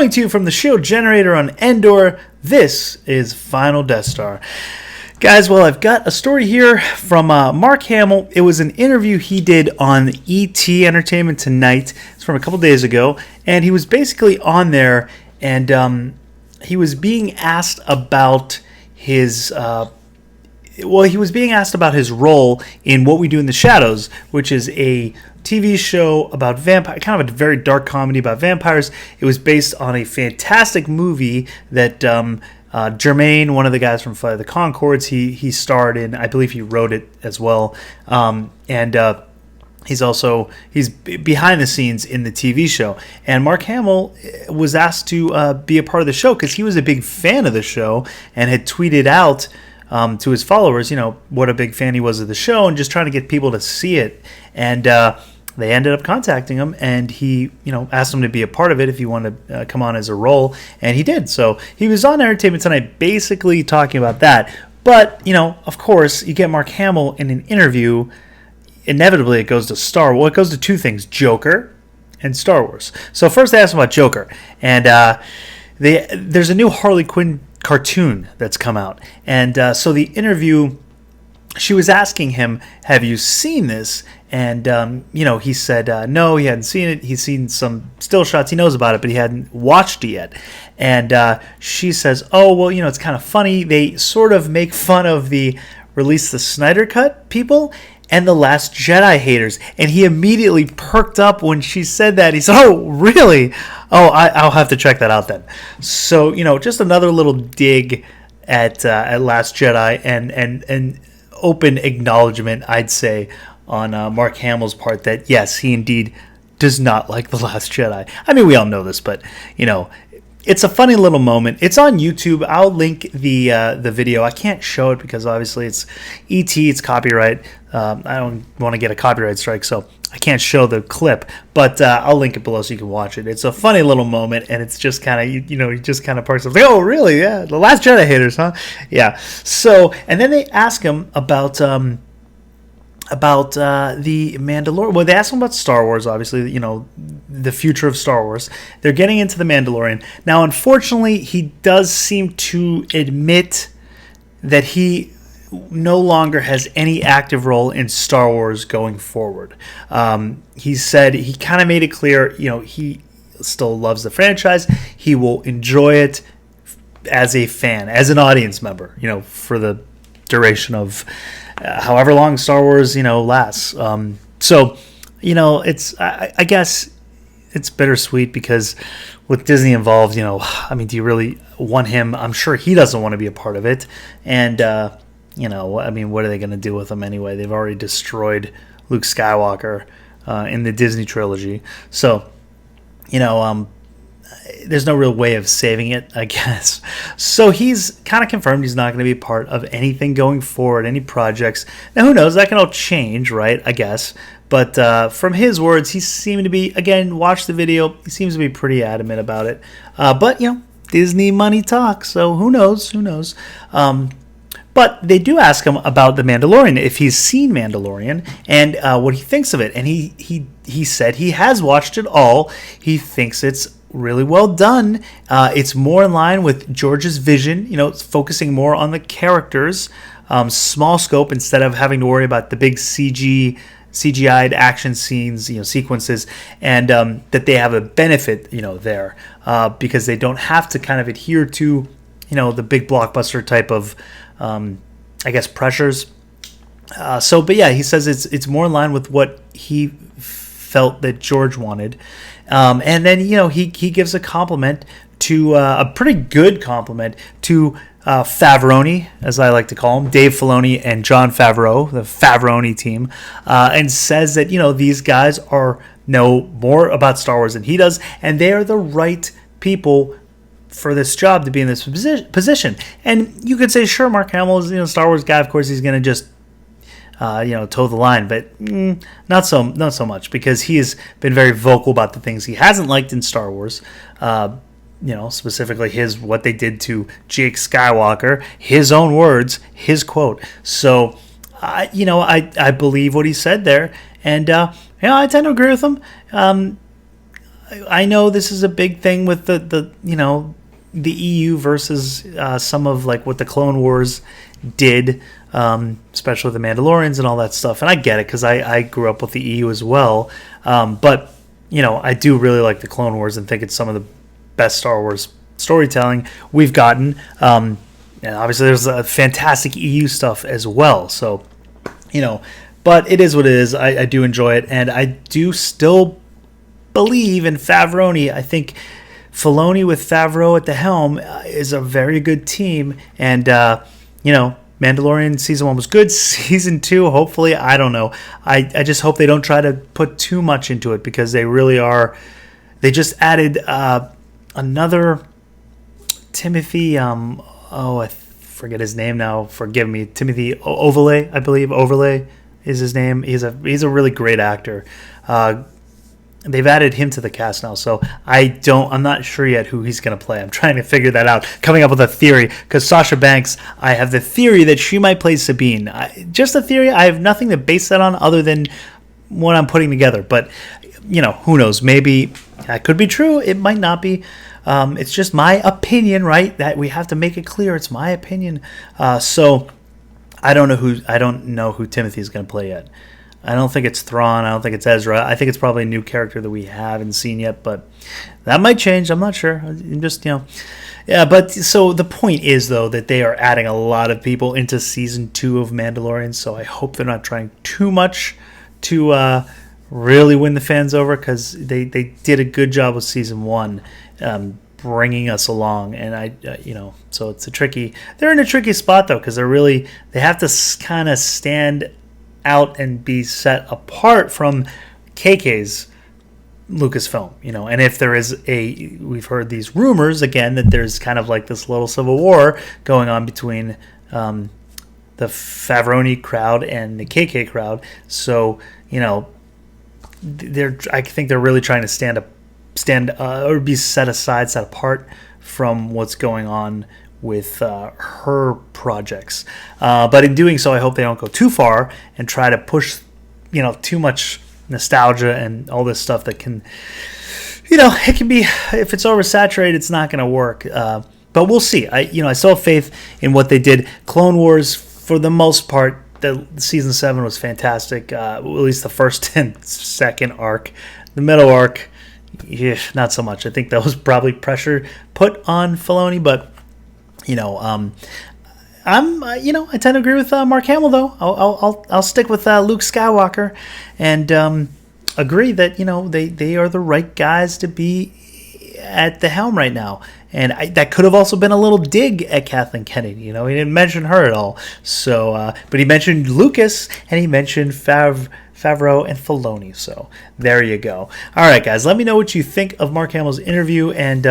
Coming to you from the shield generator on Endor, this is Final Death Star. Guys, well, I've got a story here from Mark Hamill. It was an interview he did on ET Entertainment Tonight. It's from a couple days ago, and he was basically on there, and he was being asked about his role in What We Do in the Shadows, which is a TV show about vampire, kind of a very dark comedy about vampires. It was based on a fantastic movie that Jermaine, one of the guys from Flight of the Conchords, he starred in. I believe he wrote it as well, and he's behind the scenes in the TV show. And Mark Hamill was asked to be a part of the show because he was a big fan of the show and had tweeted out to his followers, what a big fan he was of the show and just trying to get people to see it. And they ended up contacting him, and he, asked him to be a part of it if he wanted to come on as a role, and he did. So he was on Entertainment Tonight basically talking about that. But, of course, you get Mark Hamill in an interview, inevitably it goes to Star Wars. Well, it goes to two things, Joker and Star Wars. So first they asked him about Joker, and there's a new Harley Quinn cartoon that's come out. And so the interview, she was asking him, have you seen this? And, he said no, he hadn't seen it. He's seen some still shots. He knows about it, but he hadn't watched it yet. And she says, oh, well, it's kind of funny. They sort of make fun of the Release the Snyder Cut people and the Last Jedi haters. And he immediately perked up when she said that. He said, oh, really? Oh, I'll have to check that out then. So, just another little dig at Last Jedi and open acknowledgement, I'd say, on Mark Hamill's part that, yes, he indeed does not like The Last Jedi. I mean, we all know this, but, it's a funny little moment. It's on YouTube. I'll link the video. I can't show it because obviously it's ET, it's copyright. I don't want to get a copyright strike, so I can't show the clip, but I'll link it below so you can watch it. It's a funny little moment, and it's just kind of, he just kind of parks up, like, oh, really? Yeah, The Last Jedi haters, huh? Yeah. So, and then they ask him about the Mandalorian. Well, they asked him about Star Wars, obviously, the future of Star Wars. They're getting into the Mandalorian. Now, unfortunately, he does seem to admit that he no longer has any active role in Star Wars going forward. He said, he kind of made it clear, he still loves the franchise. He will enjoy it as a fan, as an audience member, for the duration of however long Star Wars, lasts. So, it's, I guess it's bittersweet because with Disney involved, do you really want him? I'm sure he doesn't want to be a part of it. And, what are they going to do with him anyway? They've already destroyed Luke Skywalker in the Disney trilogy. So, there's no real way of saving it, I guess. So he's kind of confirmed he's not going to be part of anything going forward, any projects. Now, who knows? That can all change, right? I guess. But from his words, he seemed to be, again, watch the video. He seems to be pretty adamant about it. But, Disney money talks. So who knows? Who knows? But they do ask him about The Mandalorian, if he's seen Mandalorian, and what he thinks of it. And he said he has watched it all. He thinks it's really well done. It's more in line with George's vision. It's focusing more on the characters, small scope, instead of having to worry about the big CGI'd action scenes, sequences, and that they have a benefit, there, because they don't have to kind of adhere to, the big blockbuster type of, pressures. But yeah, he says it's more in line with what he felt that George wanted. And then, he gives a compliment to, a pretty good compliment to Favroni, as I like to call him, Dave Filoni and Jon Favreau, the Favroni team, and says that, these guys know more about Star Wars than he does, and they are the right people for this job to be in this position. And you could say, sure, Mark Hamill is, Star Wars guy. Of course, he's going to just, toe the line, but not so much, because he has been very vocal about the things he hasn't liked in Star Wars. Specifically what they did to Jake Skywalker, his own words, his quote. So, I believe what he said there, and I tend to agree with him. I know this is a big thing with the the EU versus some of like what the Clone Wars did, especially the Mandalorians and all that stuff. And I get it because I grew up with the EU as well. But I do really like the Clone Wars and think it's some of the best Star Wars storytelling we've gotten. And obviously there's fantastic EU stuff as well. So, but it is what it is. I do enjoy it, and I do still believe in Favroni. I think Filoni with Favreau at the helm is a very good team, and Mandalorian season 1 was good. Season 2, hopefully, I don't know. I just hope they don't try to put too much into it, because they really are. They just added another Timothy. I forget his name now. Forgive me, Timothy Overlay, I believe. Overlay is his name. He's a really great actor. They've added him to the cast now, so I'm not sure yet who he's going to play. I'm trying to figure that out, coming up with a theory, because Sasha Banks, I have the theory that she might play Sabine. Just a theory. I have nothing to base that on other than what I'm putting together, but who knows? Maybe that could be true. It might not be. It's just my opinion, right? That we have to make it clear. It's my opinion. So I don't know who Timothy's going to play yet. I don't think it's Thrawn. I don't think it's Ezra. I think it's probably a new character that we haven't seen yet, but that might change. I'm not sure. I'm just, Yeah, but so the point is, though, that they are adding a lot of people into Season 2 of Mandalorian, so I hope they're not trying too much to really win the fans over, because they did a good job with Season 1 bringing us along, and so they're in a tricky spot, though, because they have to kind of stand out and be set apart from KK's Lucasfilm, and if there is we've heard these rumors again that there's kind of like this little civil war going on between the Favroni crowd and the KK crowd. So I think they're really trying to stand or be set apart from what's going on with her projects, but in doing so, I hope they don't go too far and try to push, too much nostalgia and all this stuff that can, it can be, if it's oversaturated, it's not going to work. But we'll see. I still have faith in what they did. Clone Wars, for the most part, the season 7 was fantastic. At least the first and second arc, the middle arc, not so much. I think that was probably pressure put on Filoni, but. I tend to agree with Mark Hamill, though. I'll stick with Luke Skywalker, and agree that they are the right guys to be at the helm right now. And that could have also been a little dig at Kathleen Kennedy. He didn't mention her at all. So, but he mentioned Lucas, and he mentioned Favreau and Filoni. So there you go. All right, guys, let me know what you think of Mark Hamill's interview, and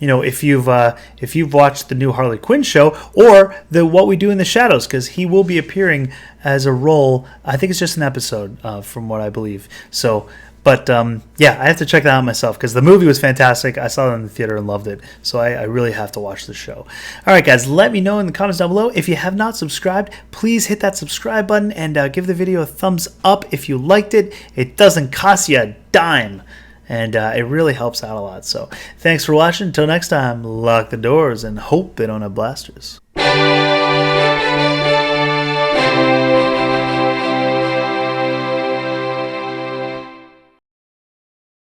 if you've watched the new Harley Quinn show, or the What We Do in the Shadows, because he will be appearing as a role. I think it's just an episode, from what I believe. So, but I have to check that out myself, because the movie was fantastic. I saw it in the theater and loved it. So I really have to watch the show. All right, guys, let me know in the comments down below. If you have not subscribed, please hit that subscribe button and give the video a thumbs up if you liked it. It doesn't cost you a dime. And it really helps out a lot. So thanks for watching. Until next time, lock the doors and hope they don't have blasters.